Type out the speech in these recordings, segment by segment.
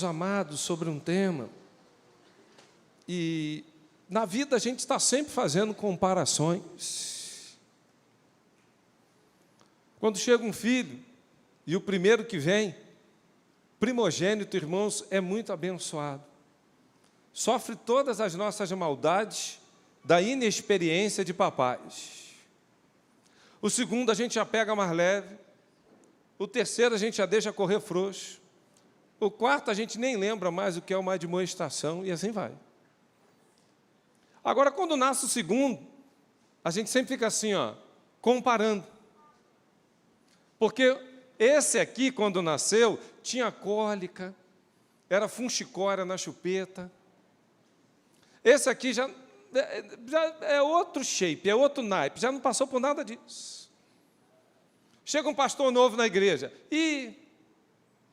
amados, sobre um tema, e na vida a gente está sempre fazendo comparações. Quando chega um filho, e o primeiro que vem, primogênito, irmãos, é muito abençoado. Sofre todas as nossas maldades da inexperiência de papais. O segundo a gente já pega mais leve. O terceiro a gente já deixa correr frouxo. O quarto a gente nem lembra mais o que é uma admoestação, e assim vai. Agora, quando nasce o segundo, a gente sempre fica assim, comparando. Porque esse aqui, quando nasceu, tinha cólica, era funchicória na chupeta. Esse aqui já é outro shape, é outro naipe, já não passou por nada disso. Chega um pastor novo na igreja, e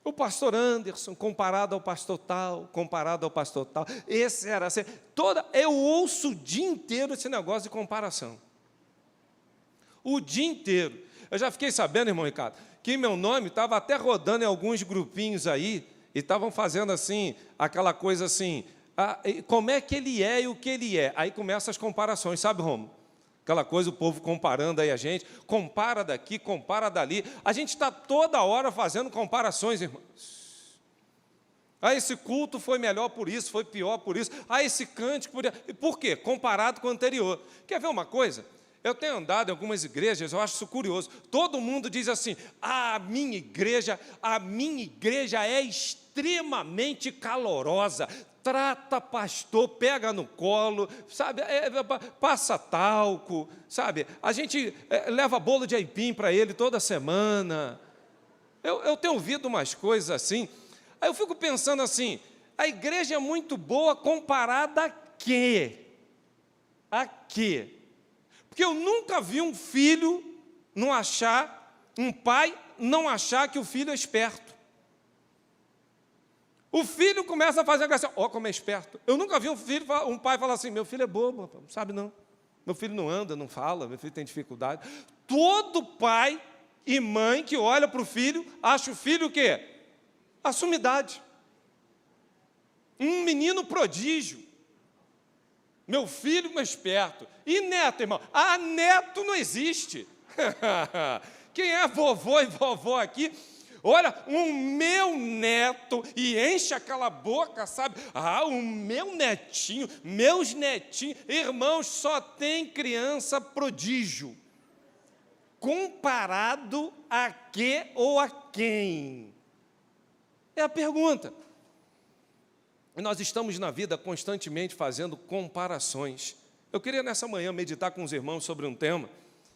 o pastor Anderson, comparado ao pastor tal, esse era assim, eu ouço o dia inteiro esse negócio de comparação. O dia inteiro. Eu já fiquei sabendo, irmão Ricardo, que meu nome estava até rodando em alguns grupinhos aí, e estavam fazendo assim, aquela coisa assim, como é que ele é e o que ele é. Aí começam as comparações, sabe, Romo? Aquela coisa, o povo comparando aí a gente, compara daqui, compara dali. A gente está toda hora fazendo comparações, irmãos. Esse culto foi melhor por isso, foi pior por isso. Esse cântico, por quê? Comparado com o anterior. Quer ver uma coisa? Eu tenho andado em algumas igrejas, eu acho isso curioso. Todo mundo diz assim, a minha igreja é extremamente calorosa. Trata pastor, pega no colo, sabe, passa talco, sabe, a gente leva bolo de aipim para ele toda semana. Eu tenho ouvido umas coisas assim, aí eu fico pensando assim, a igreja é muito boa comparada a quê? A quê? Porque eu nunca vi um pai não achar que o filho é esperto. O filho começa a fazer assim, como é esperto. Eu nunca vi um pai falar assim, meu filho é bobo, não sabe não. Meu filho não anda, não fala, meu filho tem dificuldade. Todo pai e mãe que olha para o filho, acha o filho o quê? A sumidade. Um menino prodígio. Meu filho é esperto. E neto, irmão? Neto não existe. Quem é vovô e vovó aqui? Olha, o meu neto, e enche aquela boca, sabe? O meu netinho, meus netinhos. Irmãos, só tem criança prodígio. Comparado a quê ou a quem? É a pergunta. E nós estamos na vida constantemente fazendo comparações. Eu queria nessa manhã meditar com os irmãos sobre um tema,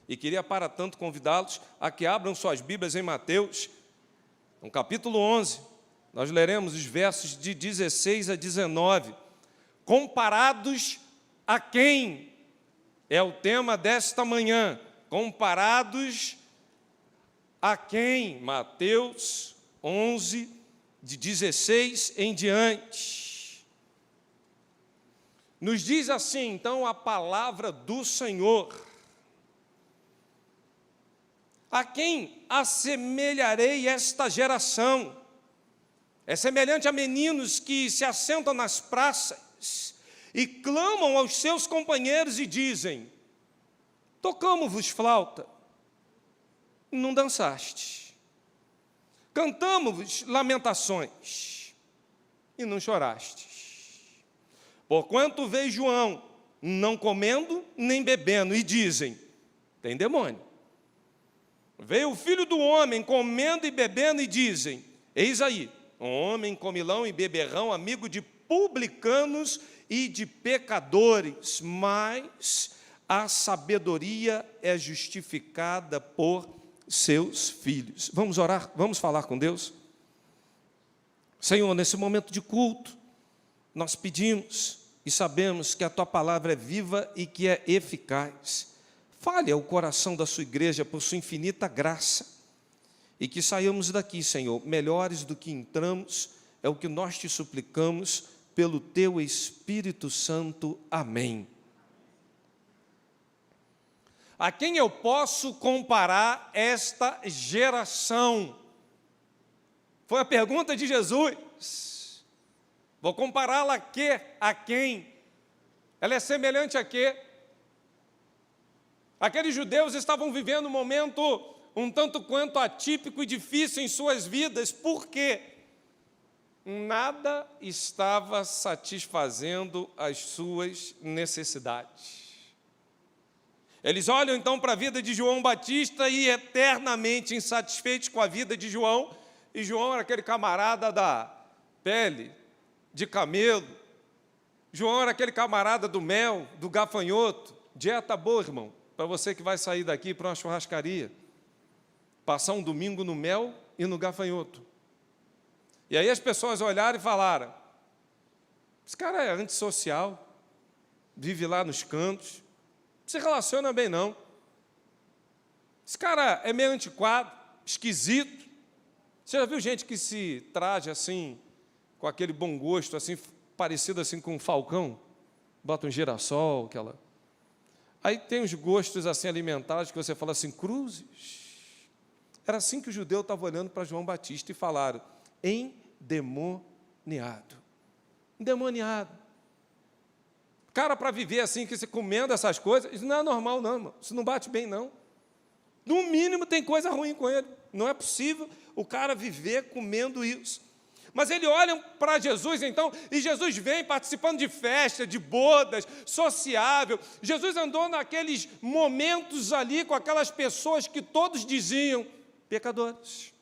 e queria para tanto convidá-los a que abram suas Bíblias em Mateus, no capítulo 11, nós leremos os versos de 16 a 19. Comparados a quem? É o tema desta manhã. Comparados a quem? Mateus 11, de 16 em diante. Nos diz assim, então, a palavra do Senhor. A quem assemelharei esta geração? É semelhante a meninos que se assentam nas praças e clamam aos seus companheiros e dizem, tocamo-vos flauta, não dançaste. Cantamo-vos lamentações, e não chorastes. Porquanto veio João, não comendo nem bebendo, e dizem, tem demônio. Veio o Filho do Homem comendo e bebendo e dizem, eis aí, um homem comilão e beberrão, amigo de publicanos e de pecadores, mas a sabedoria é justificada por seus filhos. Vamos orar? Vamos falar com Deus? Senhor, nesse momento de culto, nós pedimos e sabemos que a Tua palavra é viva e que é eficaz. Fale ao coração da sua igreja por sua infinita graça, e que saiamos daqui, Senhor, melhores do que entramos, é o que nós te suplicamos, pelo teu Espírito Santo. Amém. A quem eu posso comparar esta geração? Foi a pergunta de Jesus. Vou compará-la a quê? A quem? Ela é semelhante a quê? Aqueles judeus estavam vivendo um momento um tanto quanto atípico e difícil em suas vidas, porque nada estava satisfazendo as suas necessidades. Eles olham então para a vida de João Batista e eternamente insatisfeitos com a vida de João, e João era aquele camarada da pele de camelo, João era aquele camarada do mel, do gafanhoto. Dieta boa, irmão, para você que vai sair daqui para uma churrascaria, passar um domingo no mel e no gafanhoto. E aí as pessoas olharam e falaram: esse cara é antissocial, vive lá nos cantos, não se relaciona bem não. Esse cara é meio antiquado, esquisito. Você já viu gente que se traje assim, com aquele bom gosto, assim, parecido assim com um falcão? Bota um girassol, aquela... Aí tem os gostos assim alimentares que você fala assim, cruzes. Era assim que o judeu estava olhando para João Batista e falaram: endemoniado. Endemoniado. Cara, para viver assim, que se comendo essas coisas, isso não é normal não, irmão. Isso não bate bem não. No mínimo tem coisa ruim com ele. Não é possível o cara viver comendo isso. Mas eles olham para Jesus, então, e Jesus vem participando de festa, de bodas, sociável. Jesus andou naqueles momentos ali com aquelas pessoas que todos diziam pecadores.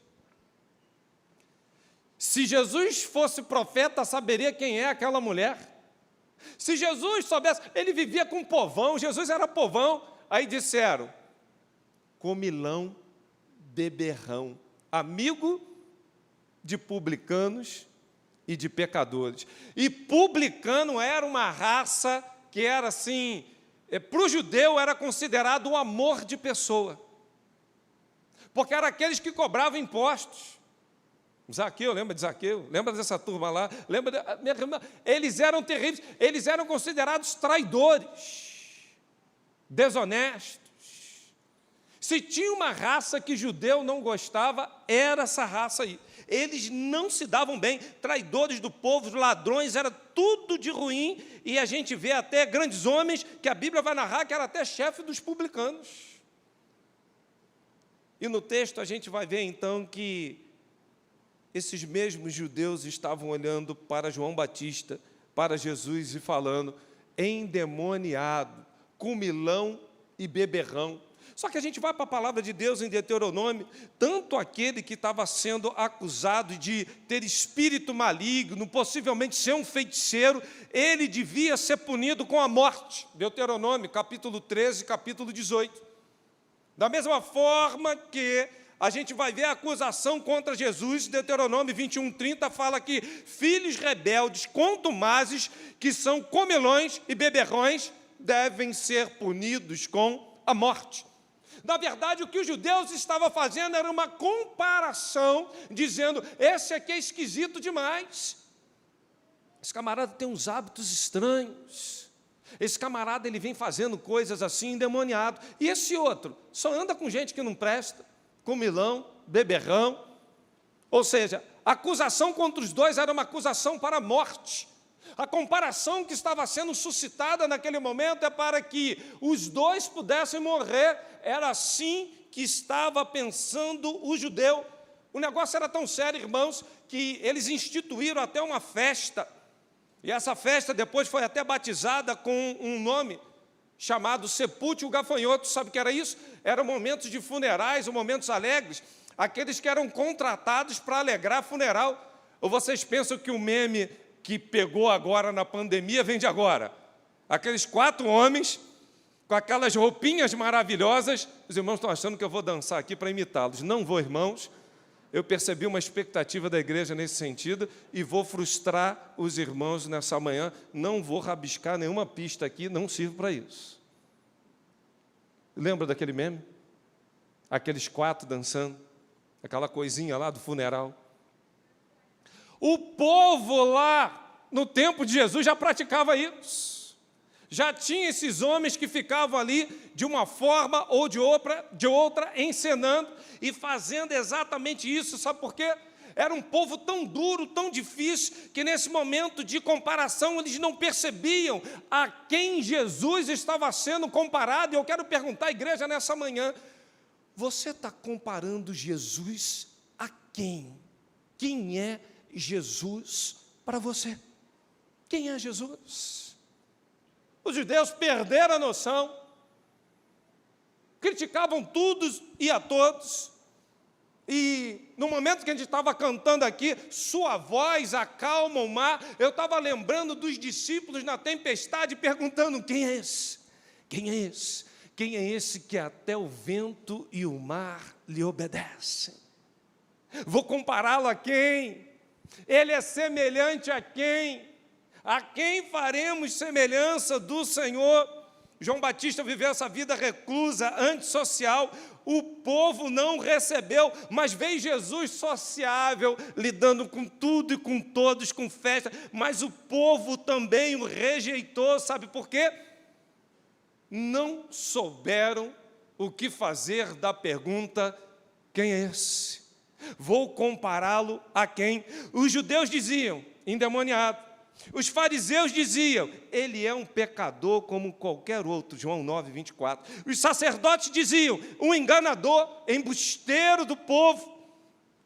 Se Jesus fosse profeta, saberia quem é aquela mulher. Se Jesus soubesse, ele vivia com povão, Jesus era povão. Aí disseram, comilão, beberrão, amigo de publicanos e de pecadores. E publicano era uma raça que era assim, para o judeu era considerado o amor de pessoa, porque eram aqueles que cobravam impostos. Zaqueu, lembra de Zaqueu? Lembra dessa turma lá? Lembra minha irmã? Eles eram terríveis, eles eram considerados traidores, desonestos. Se tinha uma raça que judeu não gostava, era essa raça aí. Eles não se davam bem, traidores do povo, ladrões, era tudo de ruim, e a gente vê até grandes homens, que a Bíblia vai narrar, que era até chefe dos publicanos. E no texto a gente vai ver então que esses mesmos judeus estavam olhando para João Batista, para Jesus e falando, endemoniado, comilão e beberrão. Só que a gente vai para a palavra de Deus em Deuteronômio, tanto aquele que estava sendo acusado de ter espírito maligno, possivelmente ser um feiticeiro, ele devia ser punido com a morte. Deuteronômio, capítulo 13, capítulo 18. Da mesma forma que a gente vai ver a acusação contra Jesus, Deuteronômio 21:30 fala que filhos rebeldes, contumazes, que são comilões e beberrões, devem ser punidos com a morte. Na verdade, o que os judeus estavam fazendo era uma comparação, dizendo, esse aqui é esquisito demais. Esse camarada tem uns hábitos estranhos. Esse camarada, ele vem fazendo coisas assim, endemoniado. E esse outro, só anda com gente que não presta, comilão, beberrão. Ou seja, a acusação contra os dois era uma acusação para a morte. A comparação que estava sendo suscitada naquele momento é para que os dois pudessem morrer. Era assim que estava pensando o judeu. O negócio era tão sério, irmãos, que eles instituíram até uma festa. E essa festa depois foi até batizada com um nome chamado Sepúltio Gafanhoto. Sabe o que era isso? Eram momentos de funerais, momentos alegres, aqueles que eram contratados para alegrar funeral. Ou vocês pensam que o meme que pegou agora na pandemia vem de agora? Aqueles 4 homens com aquelas roupinhas maravilhosas. Os irmãos estão achando que eu vou dançar aqui para imitá-los. Não vou, irmãos. Eu percebi uma expectativa da igreja nesse sentido e vou frustrar os irmãos nessa manhã. Não vou rabiscar nenhuma pista aqui, não sirvo para isso. Lembra daquele meme? Aqueles 4 dançando, aquela coisinha lá do funeral. O povo lá, no tempo de Jesus, já praticava isso. Já tinha esses homens que ficavam ali, de uma forma ou de outra, encenando e fazendo exatamente isso. Sabe por quê? Era um povo tão duro, tão difícil, que nesse momento de comparação eles não percebiam a quem Jesus estava sendo comparado. E eu quero perguntar à igreja nessa manhã: você está comparando Jesus a quem? Quem é Jesus para você? Quem é Jesus? Os judeus perderam a noção, criticavam todos e a todos, e no momento que a gente estava cantando aqui, sua voz acalma o mar, eu estava lembrando dos discípulos na tempestade, perguntando: quem é esse? Quem é esse? Quem é esse que até o vento e o mar lhe obedecem? Vou compará-lo a quem? Ele é semelhante a quem? A quem faremos semelhança do Senhor? João Batista viveu essa vida reclusa, antissocial. O povo não recebeu, mas veio Jesus sociável, lidando com tudo e com todos, com festa. Mas o povo também o rejeitou, sabe por quê? Não souberam o que fazer da pergunta: quem é esse? Vou compará-lo a quem? Os judeus diziam: endemoniado. Os fariseus diziam: ele é um pecador como qualquer outro, João 9, 24. Os sacerdotes diziam: um enganador, embusteiro do povo.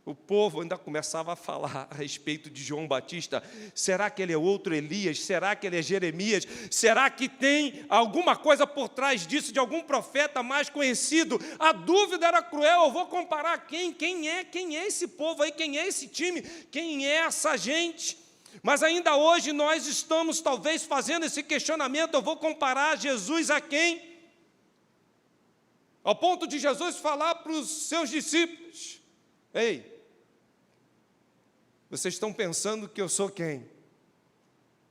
O povo ainda começava a falar a respeito de João Batista: será que ele é outro Elias? Será que ele é Jeremias? Será que tem alguma coisa por trás disso, de algum profeta mais conhecido? A dúvida era cruel. Eu vou comparar quem? Quem é esse povo aí? Quem é esse time? Quem é essa gente? Mas ainda hoje nós estamos talvez fazendo esse questionamento: eu vou comparar Jesus a quem? Ao ponto de Jesus falar para os seus discípulos: ei, vocês estão pensando que eu sou quem?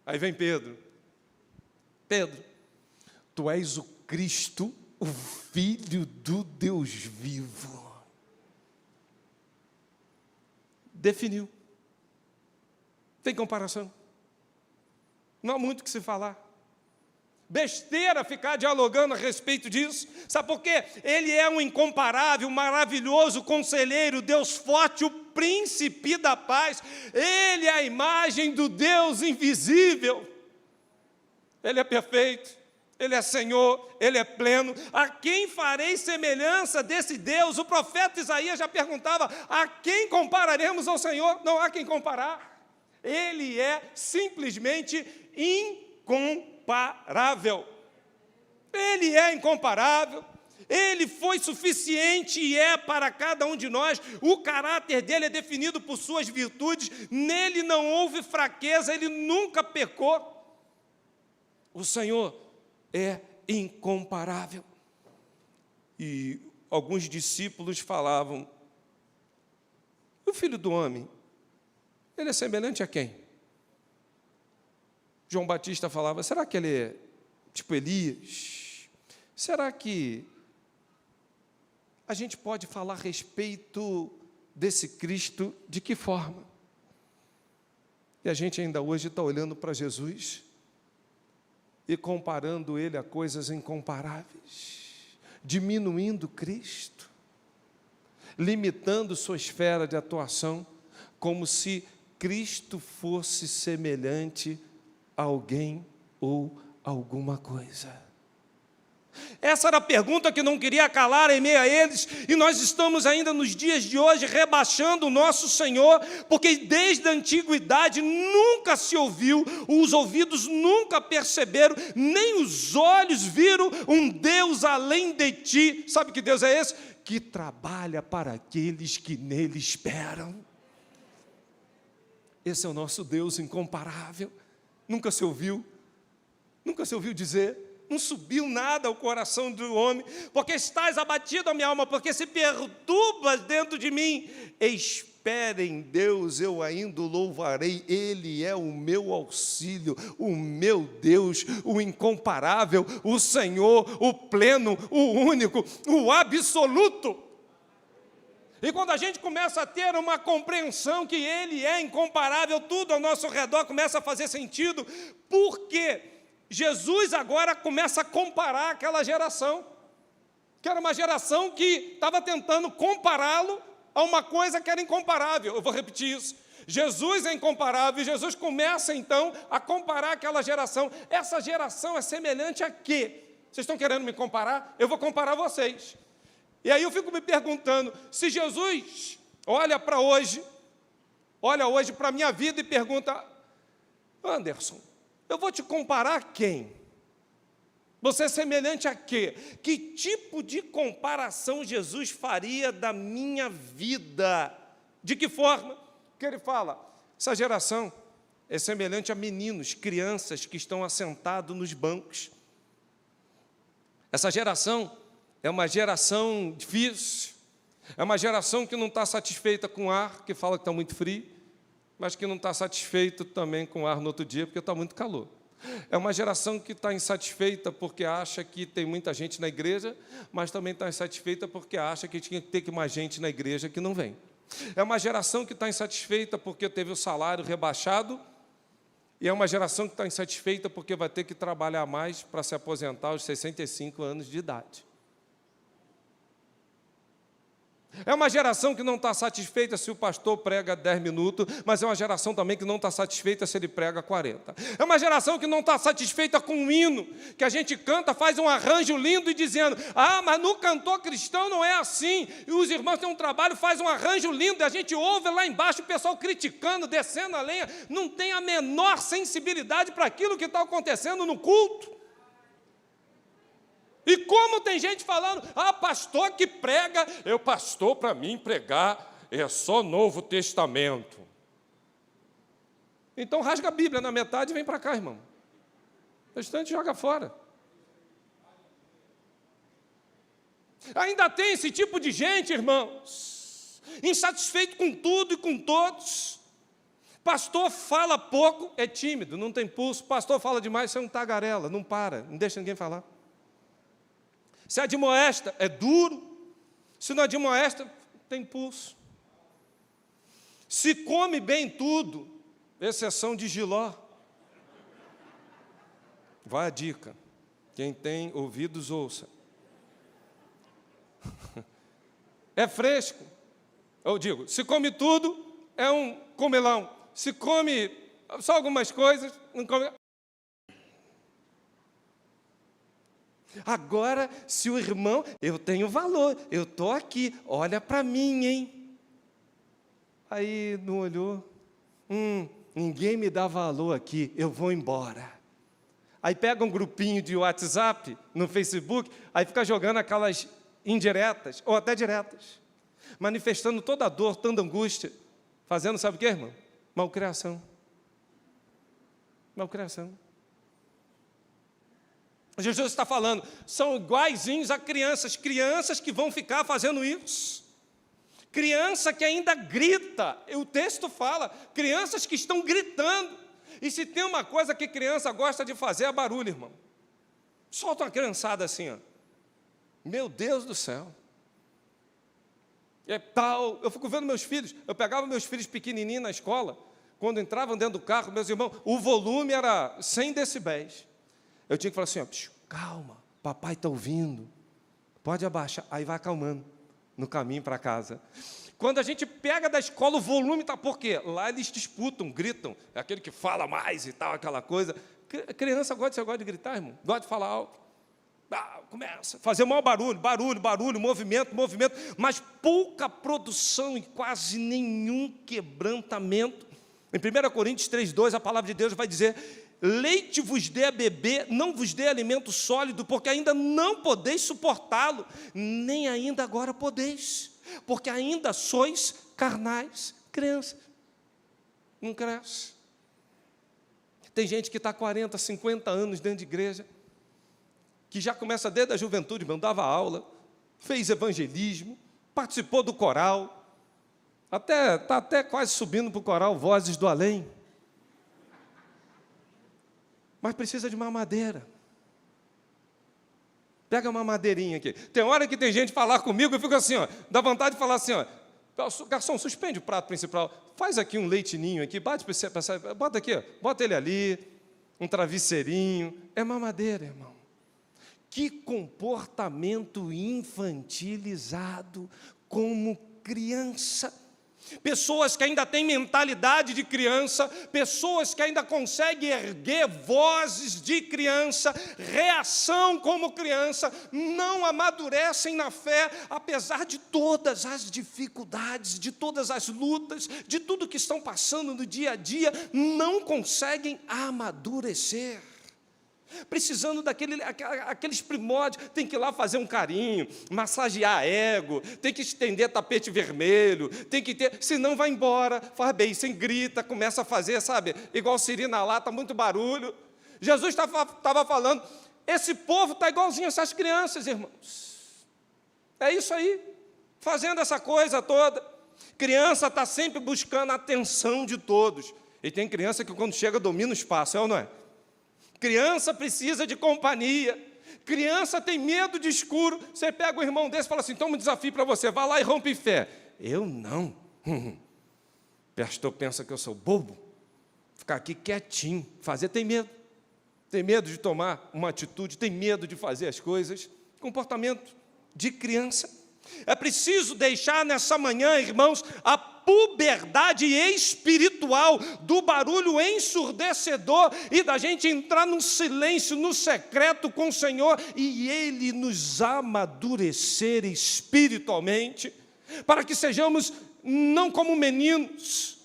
Aí vem Pedro: Pedro, tu és o Cristo, o Filho do Deus vivo. Definiu. Tem comparação. Não há muito o que se falar. Besteira ficar dialogando a respeito disso. Sabe por quê? Ele é um incomparável, maravilhoso conselheiro, Deus forte, o príncipe da paz. Ele é a imagem do Deus invisível. Ele é perfeito, Ele é Senhor, Ele é pleno. A quem farei semelhança desse Deus? O profeta Isaías já perguntava: a quem compararemos ao Senhor? Não há quem comparar. Ele é simplesmente incomparável. Ele é incomparável. Ele foi suficiente e é para cada um de nós. O caráter dele é definido por suas virtudes. Nele não houve fraqueza, ele nunca pecou. O Senhor é incomparável. E alguns discípulos falavam: o Filho do Homem, ele é semelhante a quem? João Batista falava: será que ele é tipo Elias? Será que a gente pode falar a respeito desse Cristo de que forma? E a gente ainda hoje está olhando para Jesus e comparando ele a coisas incomparáveis, diminuindo Cristo, limitando sua esfera de atuação, como se Cristo fosse semelhante a alguém ou alguma coisa. Essa era a pergunta que não queria calar em meio a eles, e nós estamos ainda nos dias de hoje rebaixando o nosso Senhor, porque desde a antiguidade nunca se ouviu, os ouvidos nunca perceberam, nem os olhos viram um Deus além de ti. Sabe que Deus é esse? Que trabalha para aqueles que nele esperam. Esse é o nosso Deus incomparável. Nunca se ouviu dizer, não subiu nada ao coração do homem, porque estás abatido a minha alma, porque se perturbas dentro de mim. Espere em Deus, eu ainda o louvarei, Ele é o meu auxílio, o meu Deus, o incomparável, o Senhor, o pleno, o único, o absoluto. E quando a gente começa a ter uma compreensão que Ele é incomparável, tudo ao nosso redor começa a fazer sentido, porque Jesus agora começa a comparar aquela geração, que era uma geração que estava tentando compará-lo a uma coisa que era incomparável. Eu vou repetir isso. Jesus é incomparável, e Jesus começa, então, a comparar aquela geração. Essa geração é semelhante a quê? Vocês estão querendo me comparar? Eu vou comparar vocês. E aí eu fico me perguntando, se Jesus olha hoje para a minha vida e pergunta, Anderson, eu vou te comparar a quem? Você é semelhante a quê? Que tipo de comparação Jesus faria da minha vida? De que forma? Que ele fala, essa geração é semelhante a meninos, crianças que estão assentados nos bancos. Essa geração é uma geração difícil, é uma geração que não está satisfeita com o ar, que fala que está muito frio, mas que não está satisfeito também com o ar no outro dia, porque está muito calor. É uma geração que está insatisfeita porque acha que tem muita gente na igreja, mas também está insatisfeita porque acha que tinha que ter mais gente na igreja que não vem. É uma geração que está insatisfeita porque teve o salário rebaixado, e é uma geração que está insatisfeita porque vai ter que trabalhar mais para se aposentar aos 65 anos de idade. É uma geração que não está satisfeita se o pastor prega 10 minutos, mas é uma geração também que não está satisfeita se ele prega 40. É uma geração que não está satisfeita com um hino, que a gente canta, faz um arranjo lindo e dizendo, mas no cantor cristão não é assim, e os irmãos têm um trabalho, faz um arranjo lindo, e a gente ouve lá embaixo o pessoal criticando, descendo a lenha, não tem a menor sensibilidade para aquilo que está acontecendo no culto. E como tem gente falando, pastor que prega, pastor, para mim pregar é só Novo Testamento. Então rasga a Bíblia na metade e vem para cá, irmão. O restante joga fora. Ainda tem esse tipo de gente, irmãos, insatisfeito com tudo e com todos. Pastor fala pouco, é tímido, não tem pulso. Pastor fala demais, você é um tagarela, não para, não deixa ninguém falar. Se admoesta, é duro. Se não admoesta, tem pulso. Se come bem tudo, exceção de jiló. Vai a dica. Quem tem ouvidos, ouça. É fresco. Eu digo, se come tudo, é um comelão. Se come só algumas coisas, não come... Agora, se o irmão, eu tenho valor, eu estou aqui, olha para mim, hein? Aí não olhou, ninguém me dá valor aqui, eu vou embora. Aí pega um grupinho de WhatsApp, no Facebook, aí fica jogando aquelas indiretas, ou até diretas, manifestando toda a dor, toda a angústia, fazendo, sabe o que, irmão? Malcriação. Malcriação. Jesus está falando, são iguaizinhos a crianças que vão ficar fazendo isso. Criança que ainda grita, o texto fala, crianças que estão gritando. E se tem uma coisa que criança gosta de fazer, é barulho, irmão. Solta uma criançada assim, ó. Meu Deus do céu. É tal, eu fico vendo meus filhos, eu pegava meus filhos pequenininhos na escola, quando entravam dentro do carro, meus irmãos, o volume era 100 decibéis. Eu tinha que falar assim, calma, papai está ouvindo, pode abaixar, aí vai acalmando no caminho para casa. Quando a gente pega da escola, o volume está por quê? Lá eles disputam, gritam, é aquele que fala mais e tal, aquela coisa. Criança gosta de gritar, irmão, gosta de falar alto. Começa a fazer o maior barulho, movimento, mas pouca produção e quase nenhum quebrantamento. Em 1 Coríntios 3,2, a palavra de Deus vai dizer, leite vos dê a beber, não vos dê alimento sólido, porque ainda não podeis suportá-lo, nem ainda agora podeis, porque ainda sois carnais, crianças. Não cresce. Tem gente que está 40, 50 anos dentro de igreja, que já começa desde a juventude, dava aula, fez evangelismo, participou do coral, está até quase subindo para o coral Vozes do Além, mas precisa de mamadeira. Pega uma madeirinha aqui. Tem hora que tem gente falar comigo e fica assim, dá vontade de falar assim, garçom, suspende o prato principal, faz aqui um leitinho aqui, bota aqui, bota ele ali, um travesseirinho, é mamadeira, irmão. Que comportamento infantilizado como criança. Pessoas que ainda têm mentalidade de criança, pessoas que ainda conseguem erguer vozes de criança, reação como criança, não amadurecem na fé, apesar de todas as dificuldades, de todas as lutas, de tudo que estão passando no dia a dia, não conseguem amadurecer. Precisando aqueles primórdios, tem que ir lá fazer um carinho, massagear ego, tem que estender tapete vermelho, tem que ter, senão vai embora, faz bem, sem grita, começa a fazer, sabe, igual siri na lata, muito barulho. Jesus estava falando, esse povo está igualzinho a essas crianças, irmãos. É isso aí, fazendo essa coisa toda. Criança está sempre buscando a atenção de todos. E tem criança que quando chega domina o espaço, é ou não é? Criança precisa de companhia. Criança tem medo de escuro. Você pega um irmão desse e fala assim, toma um desafio para você, vai lá e rompe fé. Eu não. Pastor pensa que eu sou bobo. Ficar aqui quietinho, fazer tem medo. Tem medo de tomar uma atitude, tem medo de fazer as coisas. Comportamento de criança. É preciso deixar nessa manhã, irmãos, a puberdade espiritual do barulho ensurdecedor e da gente entrar num silêncio, no secreto com o Senhor e Ele nos amadurecer espiritualmente, para que sejamos não como meninos,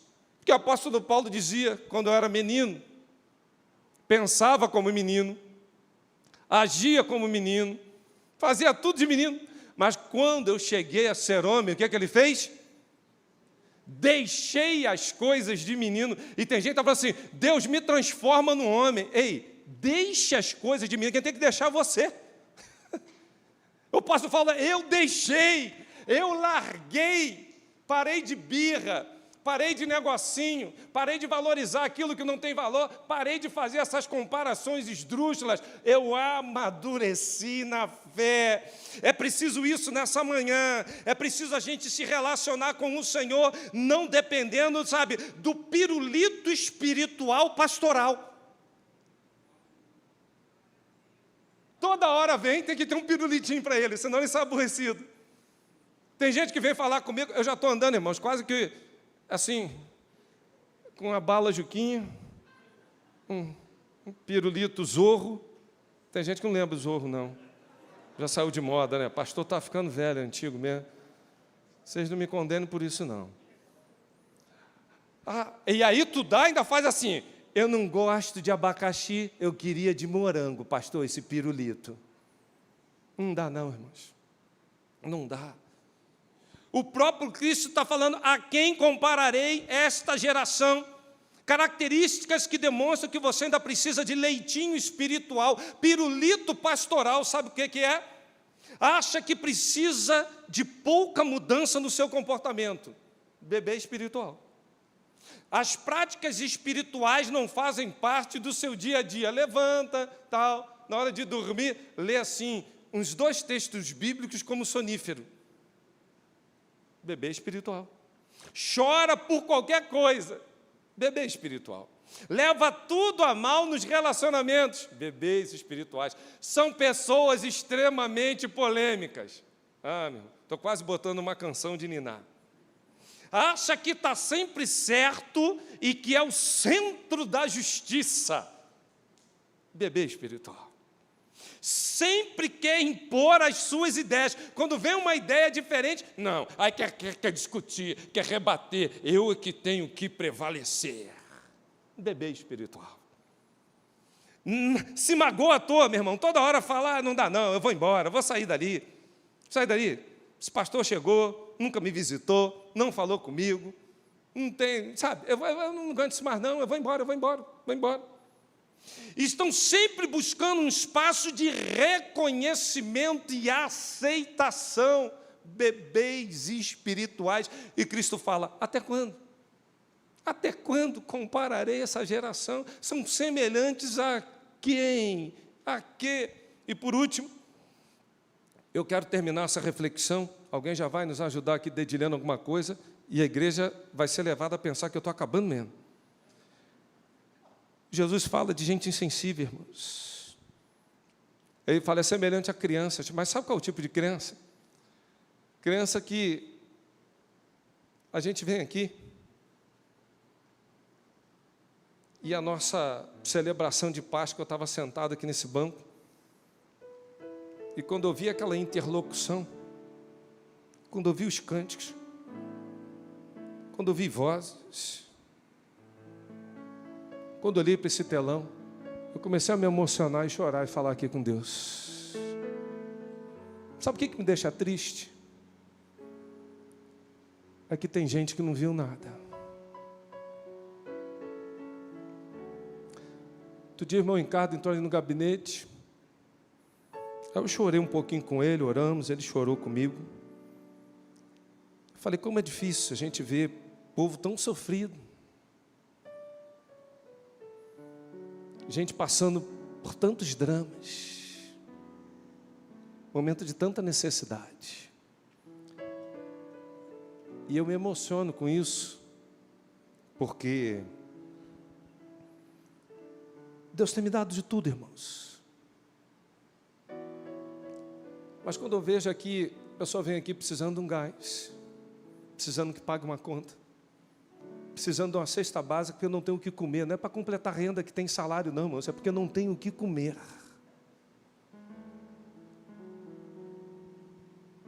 que o apóstolo Paulo dizia quando eu era menino, pensava como menino, agia como menino, fazia tudo de menino, mas quando eu cheguei a ser homem, o que é que ele fez? Deixei as coisas de menino. E tem gente que está falando assim, Deus me transforma num homem. Ei, deixe as coisas de menino, quem tem que deixar é você. Eu posso falar, eu deixei, eu larguei, parei de birra, parei de negocinho, parei de valorizar aquilo que não tem valor, parei de fazer essas comparações esdrúxulas, eu amadureci na fé. É preciso isso nessa manhã, é preciso a gente se relacionar com o Senhor, não dependendo, sabe, do pirulito espiritual pastoral. Toda hora vem, tem que ter um pirulitinho para ele, senão ele sai aborrecido. Tem gente que vem falar comigo, eu já estou andando, irmãos, quase que assim, com a bala Juquinha, um pirulito Zorro. Tem gente que não lembra o Zorro, não. Já saiu de moda, né? Pastor está ficando velho, é antigo mesmo. Vocês não me condenem por isso, não. E aí tu dá, ainda faz assim, eu não gosto de abacaxi, eu queria de morango, pastor, esse pirulito. Não dá não, irmãos. Não dá. O próprio Cristo está falando, a quem compararei esta geração? Características que demonstram que você ainda precisa de leitinho espiritual, pirulito pastoral, sabe o que é? Acha que precisa de pouca mudança no seu comportamento. Bebê espiritual. As práticas espirituais não fazem parte do seu dia a dia. Levanta, tal, na hora de dormir, lê assim, uns 2 textos bíblicos como sonífero. Bebê espiritual. Chora por qualquer coisa. Bebê espiritual. Leva tudo a mal nos relacionamentos. Bebês espirituais. São pessoas extremamente polêmicas. Meu irmão, estou quase botando uma canção de ninar. Acha que está sempre certo e que é o centro da justiça. Bebê espiritual. Sempre quer impor as suas ideias. Quando vem uma ideia diferente, não, aí quer discutir, quer rebater. Eu é que tenho que prevalecer. Bebê espiritual. Se magoa à toa, meu irmão. Toda hora fala, não dá não, eu vou embora, eu vou sair dali. Sai dali. Esse pastor chegou, nunca me visitou, não falou comigo. Não tem, sabe, eu não aguento isso mais não, eu vou embora. Estão sempre buscando um espaço de reconhecimento e aceitação, bebês espirituais. E Cristo fala, até quando? Até quando compararei essa geração? São semelhantes a quem? A quê? E por último, eu quero terminar essa reflexão. Alguém já vai nos ajudar aqui dedilhando alguma coisa e a igreja vai ser levada a pensar que eu estou acabando mesmo. Jesus fala de gente insensível, irmãos. Ele fala, é semelhante a crianças. Mas sabe qual é o tipo de criança? Criança que a gente vem aqui e a nossa celebração de Páscoa, eu estava sentado aqui nesse banco, e quando eu vi aquela interlocução, quando eu vi os cânticos, quando eu vi vozes, quando eu olhei para esse telão, eu comecei a me emocionar e chorar e falar aqui com Deus. Sabe o que me deixa triste? É que tem gente que não viu nada. Outro dia, irmão Ricardo entrou ali no gabinete. Eu chorei um pouquinho com ele, oramos, ele chorou comigo. Falei, como é difícil a gente ver povo tão sofrido. Gente passando por tantos dramas. Momento de tanta necessidade. E eu me emociono com isso, porque Deus tem me dado de tudo, irmãos. Mas quando eu vejo aqui, a pessoa vem aqui precisando de um gás, precisando que pague uma conta, precisando de uma cesta básica porque eu não tenho o que comer. Não é para completar a renda que tem salário, não, irmãos, é porque eu não tenho o que comer.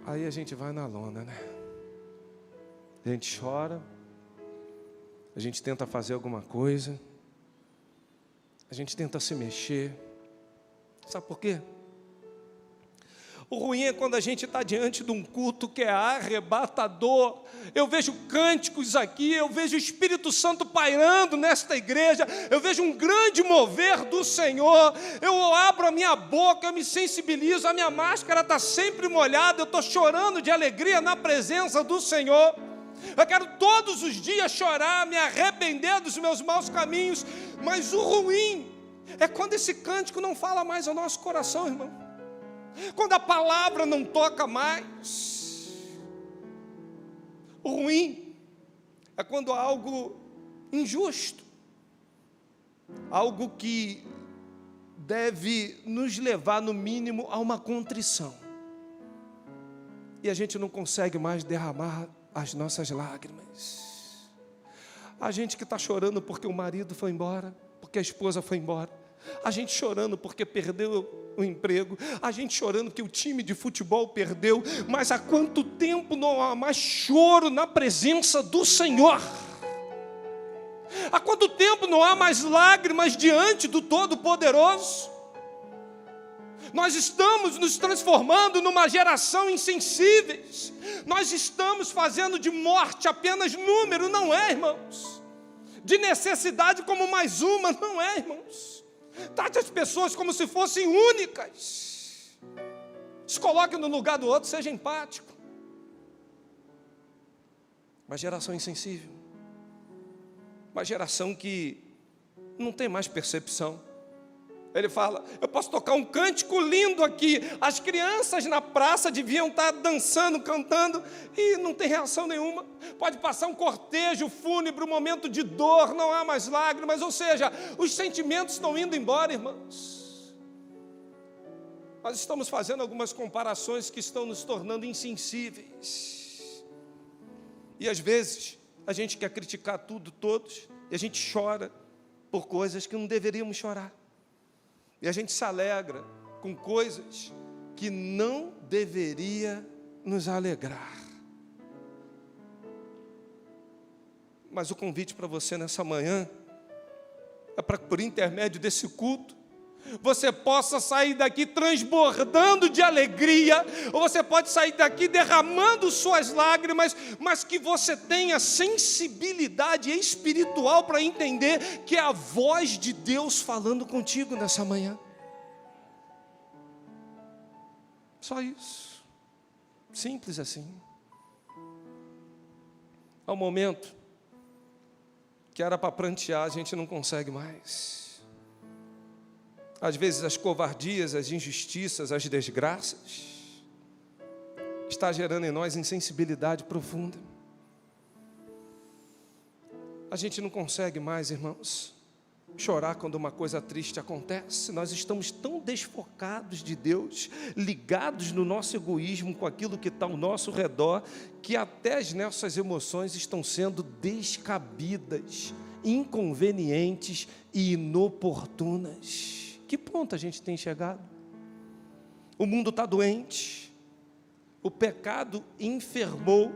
Aí a gente vai na lona, né? A gente chora, a gente tenta fazer alguma coisa, a gente tenta se mexer. Sabe por quê? O ruim é quando a gente está diante de um culto que é arrebatador. Eu vejo cânticos aqui, eu vejo o Espírito Santo pairando nesta igreja, eu vejo um grande mover do Senhor, eu abro a minha boca, eu me sensibilizo, a minha máscara está sempre molhada, eu estou chorando de alegria na presença do Senhor. Eu quero todos os dias chorar, me arrepender dos meus maus caminhos, mas o ruim é quando esse cântico não fala mais ao nosso coração, irmão. Quando a palavra não toca mais. O ruim é quando há algo injusto, algo que deve nos levar, no mínimo, a uma contrição. E a gente não consegue mais derramar as nossas lágrimas. A gente que está chorando porque o marido foi embora, porque a esposa foi embora. A gente chorando porque perdeu o emprego. A gente chorando porque o time de futebol perdeu. Mas há quanto tempo não há mais choro na presença do Senhor? Há quanto tempo não há mais lágrimas diante do Todo-Poderoso? Nós estamos nos transformando numa geração insensíveis. Nós estamos fazendo de morte apenas número, não é, irmãos? De necessidade como mais uma, não é, irmãos? Trate as pessoas como se fossem únicas. Se coloque no lugar do outro, seja empático. Uma geração insensível. Uma geração que não tem mais percepção. Ele fala, eu posso tocar um cântico lindo aqui, as crianças na praça deviam estar dançando, cantando, e não tem reação nenhuma. Pode passar um cortejo fúnebre, um momento de dor, não há mais lágrimas, ou seja, os sentimentos estão indo embora, irmãos. Nós estamos fazendo algumas comparações que estão nos tornando insensíveis. E às vezes, a gente quer criticar tudo, todos, e a gente chora por coisas que não deveríamos chorar. E a gente se alegra com coisas que não deveria nos alegrar. Mas o convite para você nessa manhã é para que por intermédio desse culto você possa sair daqui transbordando de alegria, ou você pode sair daqui derramando suas lágrimas, mas que você tenha sensibilidade espiritual para entender que é a voz de Deus falando contigo nessa manhã. Só isso. Simples assim. Há um momento que era para prantear, a gente não consegue mais. Às vezes as covardias, as injustiças, as desgraças está gerando em nós insensibilidade profunda. A gente não consegue mais, irmãos, chorar quando uma coisa triste acontece. Nós estamos tão desfocados de Deus, ligados no nosso egoísmo com aquilo que está ao nosso redor, que até as nossas emoções estão sendo descabidas, inconvenientes e inoportunas. Que ponto a gente tem chegado? O mundo está doente, o pecado enfermou,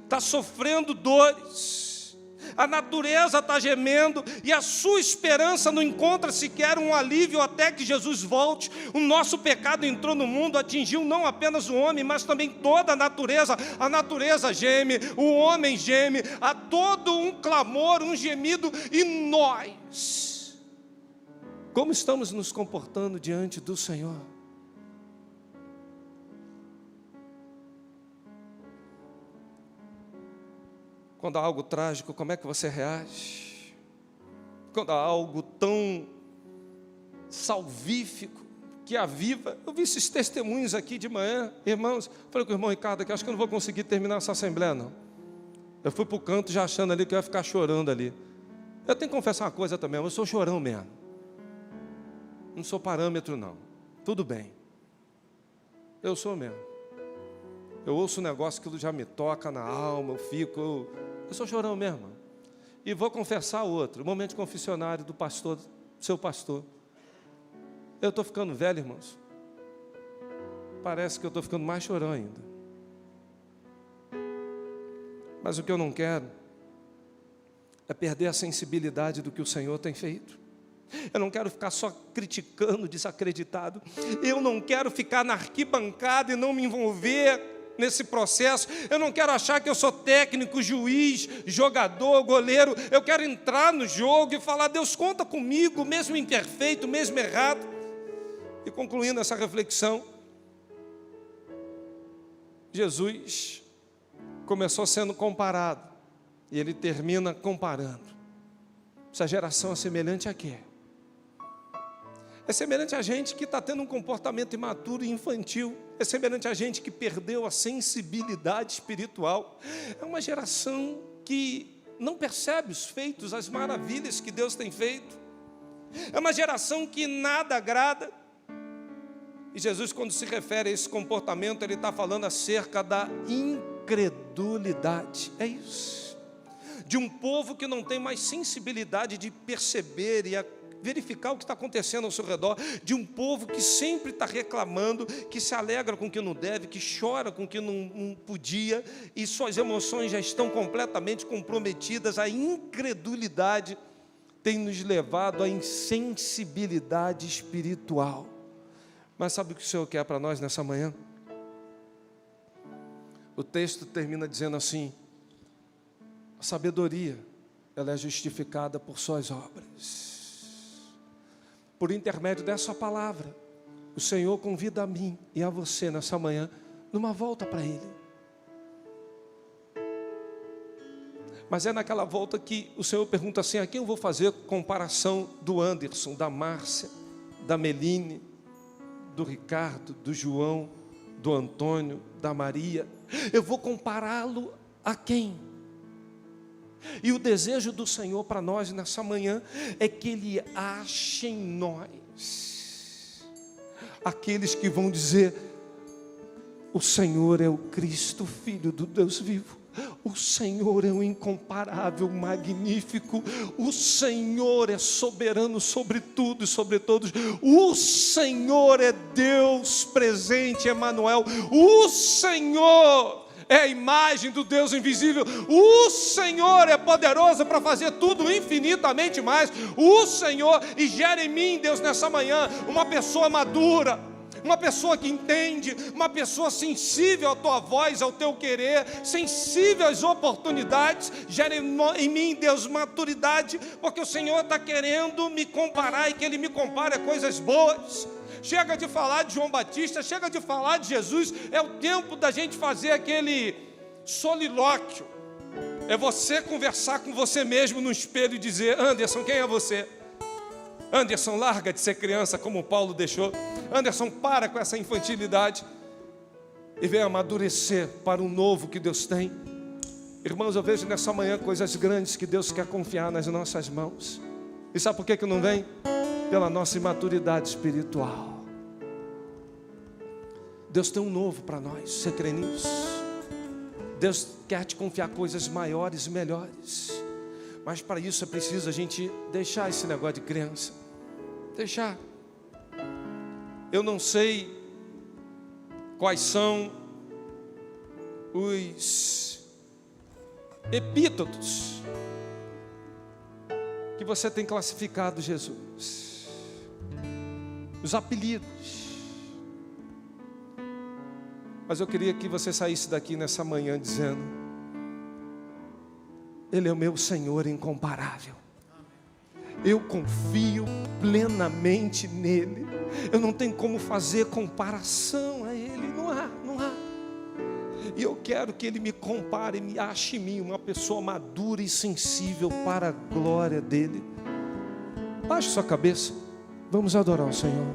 está sofrendo dores, a natureza está gemendo e a sua esperança não encontra sequer um alívio até que Jesus volte. O nosso pecado entrou no mundo, atingiu não apenas o homem, mas também toda a natureza geme, o homem geme, há todo um clamor, um gemido, e nós, como estamos nos comportando diante do Senhor? Quando há algo trágico, como é que você reage? Quando há algo tão salvífico, que aviva. Eu vi esses testemunhos aqui de manhã, irmãos. Falei com o irmão Ricardo aqui, acho que eu não vou conseguir terminar essa assembleia, não. Eu fui para o canto já achando ali que eu ia ficar chorando ali. Eu tenho que confessar uma coisa também, eu sou chorão mesmo. Não sou parâmetro, não. Tudo bem. Eu sou mesmo. Eu ouço um negócio que já me toca na alma, eu sou chorão mesmo. E vou confessar outro, o momento confessionário do pastor, seu pastor. Eu estou ficando velho, irmãos. Parece que eu estou ficando mais chorão ainda. Mas o que eu não quero é perder a sensibilidade do que o Senhor tem feito. Eu não quero ficar só criticando, desacreditado. Eu não quero ficar na arquibancada e não me envolver nesse processo. Eu não quero achar que eu sou técnico, juiz, jogador, goleiro. Eu quero entrar no jogo e falar: Deus, conta comigo, mesmo imperfeito, mesmo errado. E concluindo essa reflexão, Jesus começou sendo comparado e ele termina comparando. Essa geração é semelhante a quê? É semelhante a gente que está tendo um comportamento imaturo e infantil. É semelhante a gente que perdeu a sensibilidade espiritual. É uma geração que não percebe os feitos, as maravilhas que Deus tem feito. É uma geração que nada agrada. E Jesus, quando se refere a esse comportamento, ele está falando acerca da incredulidade. É isso. De um povo que não tem mais sensibilidade de perceber e verificar o que está acontecendo ao seu redor, de um povo que sempre está reclamando, que se alegra com o que não deve, que chora com o que não podia, e suas emoções já estão completamente comprometidas. A incredulidade tem nos levado à insensibilidade espiritual. Mas sabe o que o Senhor quer para nós nessa manhã? O texto termina dizendo assim: a sabedoria, ela é justificada por suas obras. Por intermédio dessa palavra, o Senhor convida a mim e a você nessa manhã, numa volta para Ele. Mas é naquela volta que o Senhor pergunta assim: a quem eu vou fazer comparação do Anderson, da Márcia, da Meline, do Ricardo, do João, do Antônio, da Maria? Eu vou compará-lo a quem? E o desejo do Senhor para nós nessa manhã é que Ele ache em nós aqueles que vão dizer: o Senhor é o Cristo, Filho do Deus vivo. O Senhor é o incomparável, magnífico. O Senhor é soberano sobre tudo e sobre todos. O Senhor é Deus presente, Emanuel. O Senhor é a imagem do Deus invisível. O Senhor é poderoso para fazer tudo infinitamente mais. O Senhor, e gera em mim, Deus, nessa manhã, uma pessoa madura, uma pessoa que entende, uma pessoa sensível à tua voz, ao teu querer, sensível às oportunidades. Gera em mim, Deus, maturidade, porque o Senhor está querendo me comparar, e que Ele me compare a coisas boas. Chega de falar de João Batista, chega de falar de Jesus. É o tempo da gente fazer aquele solilóquio. É você conversar com você mesmo no espelho e dizer: Anderson, quem é você? Anderson, larga de ser criança como Paulo deixou. Anderson, para com essa infantilidade e vem amadurecer para o novo que Deus tem. Irmãos, eu vejo nessa manhã coisas grandes que Deus quer confiar nas nossas mãos. E sabe por que não vem? Pela nossa imaturidade espiritual. Deus tem um novo para nós, você crê nisso? Deus quer te confiar coisas maiores e melhores. Mas para isso é preciso a gente deixar esse negócio de criança. Deixar. Eu não sei quais são os epítetos que você tem classificado Jesus, os apelidos. Mas eu queria que você saísse daqui nessa manhã dizendo: Ele é o meu Senhor incomparável. Eu confio plenamente nele. Eu não tenho como fazer comparação a ele. Não há. E eu quero que ele me compare, me ache em mim uma pessoa madura e sensível para a glória dele. Baixe sua cabeça. Vamos adorar o Senhor.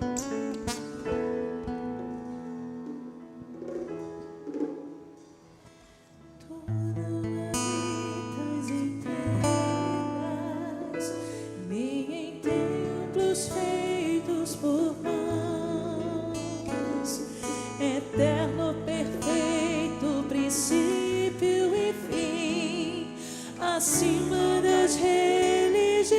Acima das religiões,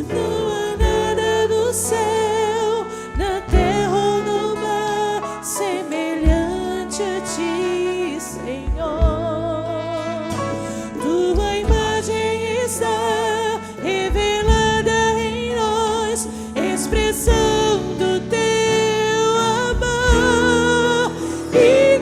não há nada no céu, na terra ou no mar, semelhante a ti, Senhor. Tua imagem está revelada em nós, expressão do teu amor e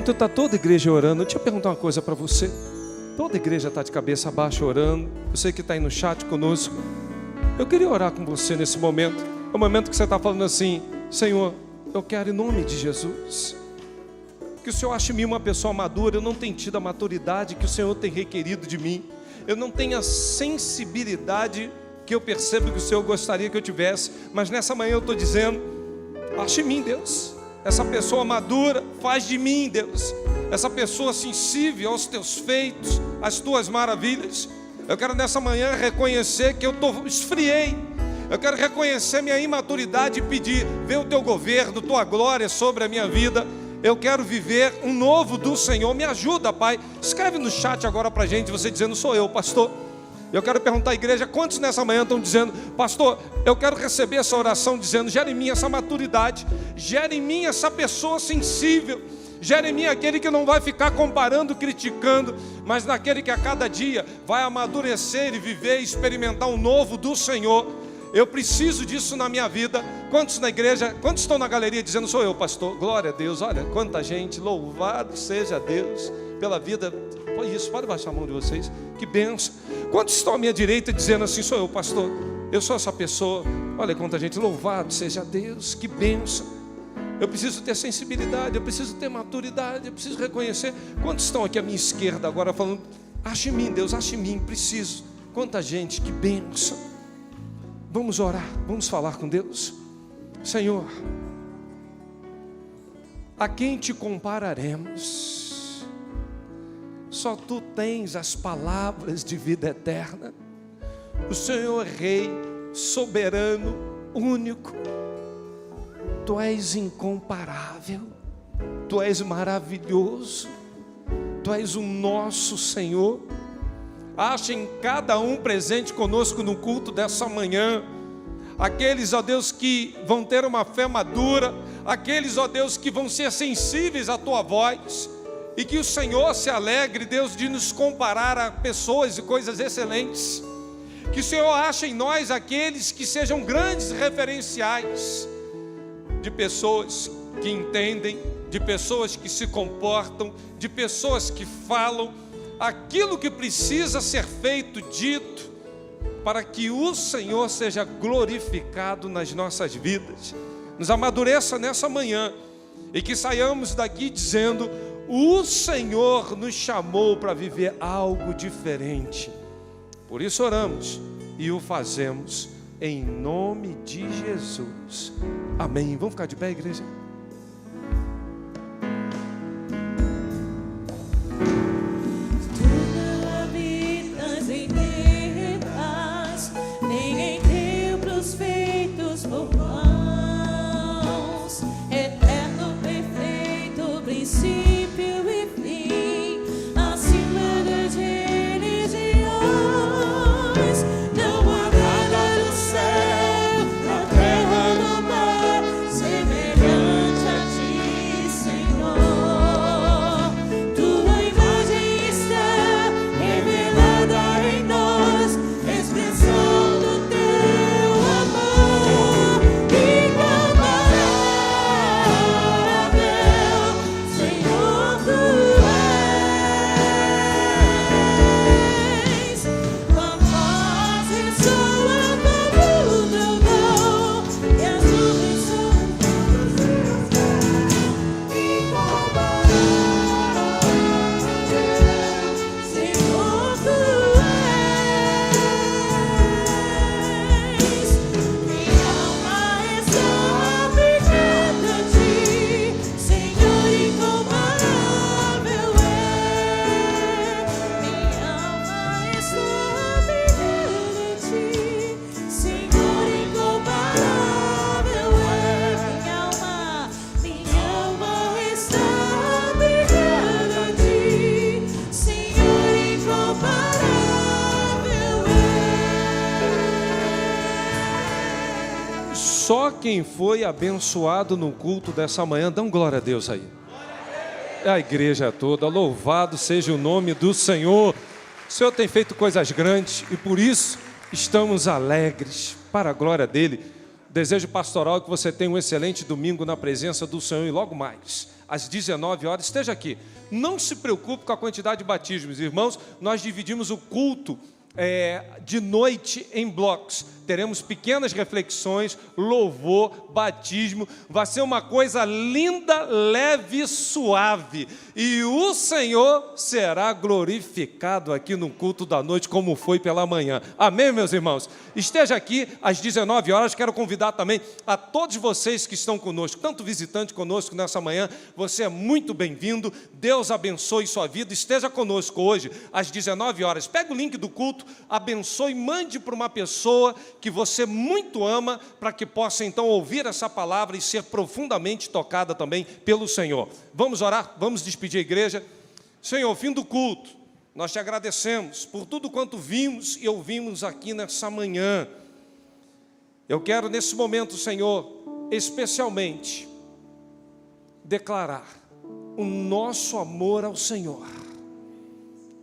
enquanto está toda a igreja orando, deixa eu perguntar uma coisa para você. Toda a igreja está de cabeça baixa orando. Você que está aí no chat conosco, eu queria orar com você nesse momento. É o momento que você está falando assim: Senhor, eu quero em nome de Jesus que o Senhor ache em mim uma pessoa madura. Eu não tenho tido a maturidade que o Senhor tem requerido de mim. Eu não tenho a sensibilidade que eu percebo que o Senhor gostaria que eu tivesse. Mas nessa manhã eu estou dizendo: ache em mim, Deus, essa pessoa madura. Faz de mim, Deus, essa pessoa sensível aos teus feitos, às tuas maravilhas. Eu quero nessa manhã reconhecer que eu esfriei. Eu quero reconhecer minha imaturidade e pedir: vê o teu governo, tua glória sobre a minha vida. Eu quero viver um novo do Senhor. Me ajuda, Pai. Escreve no chat agora pra gente, você dizendo: sou eu, pastor. Eu quero perguntar à igreja: quantos nessa manhã estão dizendo: pastor, eu quero receber essa oração, dizendo: gera em mim essa maturidade, gera em mim essa pessoa sensível, gera em mim aquele que não vai ficar comparando, criticando, mas naquele que a cada dia vai amadurecer e viver e experimentar um novo do Senhor. Eu preciso disso na minha vida. Quantos na igreja, quantos estão na galeria dizendo: sou eu, pastor? Glória a Deus. Olha quanta gente, louvado seja Deus pela vida. Isso, pode baixar a mão de vocês, que bênção. Quantos estão à minha direita dizendo assim: sou eu, pastor, eu sou essa pessoa? Olha quanta gente, louvado seja Deus, que bênção. Eu preciso ter sensibilidade, eu preciso ter maturidade, eu preciso reconhecer. Quantos estão aqui à minha esquerda agora falando: ache em mim, Deus, ache em mim, preciso. Quanta gente, que bênção. Vamos orar, vamos falar com Deus. Senhor, a quem te compararemos? Só tu tens as palavras de vida eterna. O Senhor é Rei, soberano, único. Tu és incomparável. Tu és maravilhoso. Tu és o nosso Senhor. Acha em cada um presente conosco no culto dessa manhã aqueles, ó Deus, que vão ter uma fé madura, aqueles, ó Deus, que vão ser sensíveis à tua voz, e que o Senhor se alegre, Deus, de nos comparar a pessoas e coisas excelentes. Que o Senhor ache em nós aqueles que sejam grandes referenciais de pessoas que entendem, de pessoas que se comportam, de pessoas que falam aquilo que precisa ser feito, dito, para que o Senhor seja glorificado nas nossas vidas. Nos amadureça nessa manhã e que saiamos daqui dizendo: o Senhor nos chamou para viver algo diferente. Por isso oramos e o fazemos em nome de Jesus. Amém. Vamos ficar de pé, igreja? Feitos por mãos, eterno, perfeito, princípio e fim, acima das religiões, não há nada no céu, na terra, no mar, semelhante a ti, Senhor. Tua imagem está revelada em nós, expressão do teu amor. Só quem foi abençoado no culto dessa manhã, dão glória a Deus aí. A igreja toda, louvado seja o nome do Senhor. O Senhor tem feito coisas grandes e por isso estamos alegres, para a glória dEle. Desejo pastoral que você tenha um excelente domingo na presença do Senhor e logo mais, às 19 horas, esteja aqui. Não se preocupe com a quantidade de batismos, irmãos, nós dividimos o culto de noite em blocos. Teremos pequenas reflexões, louvor, batismo. Vai ser uma coisa linda, leve e suave. E o Senhor será glorificado aqui no culto da noite, como foi pela manhã. Amém, meus irmãos? Esteja aqui às 19 horas. Quero convidar também a todos vocês que estão conosco, tanto visitante conosco nessa manhã. Você é muito bem-vindo. Deus abençoe sua vida. Esteja conosco hoje às 19 horas. Pega o link do culto, abençoe, mande para uma pessoa que você muito ama, para que possa então ouvir essa palavra e ser profundamente tocada também pelo Senhor. Vamos orar? Vamos despedir a igreja. Senhor, fim do culto, nós te agradecemos por tudo quanto vimos e ouvimos aqui nessa manhã. Eu quero nesse momento, Senhor, especialmente declarar o nosso amor ao Senhor,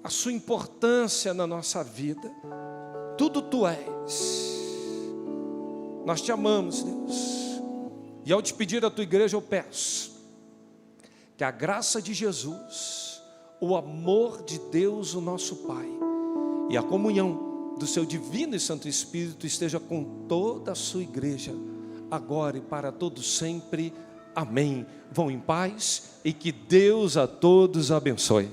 a sua importância na nossa vida. Tudo Tu és. Nós te amamos, Deus. E ao despedir a Tua igreja, eu peço que a graça de Jesus, o amor de Deus, o nosso Pai, e a comunhão do Seu Divino e Santo Espírito esteja com toda a Sua igreja, agora e para todos sempre. Amém. Vão em paz e que Deus a todos abençoe.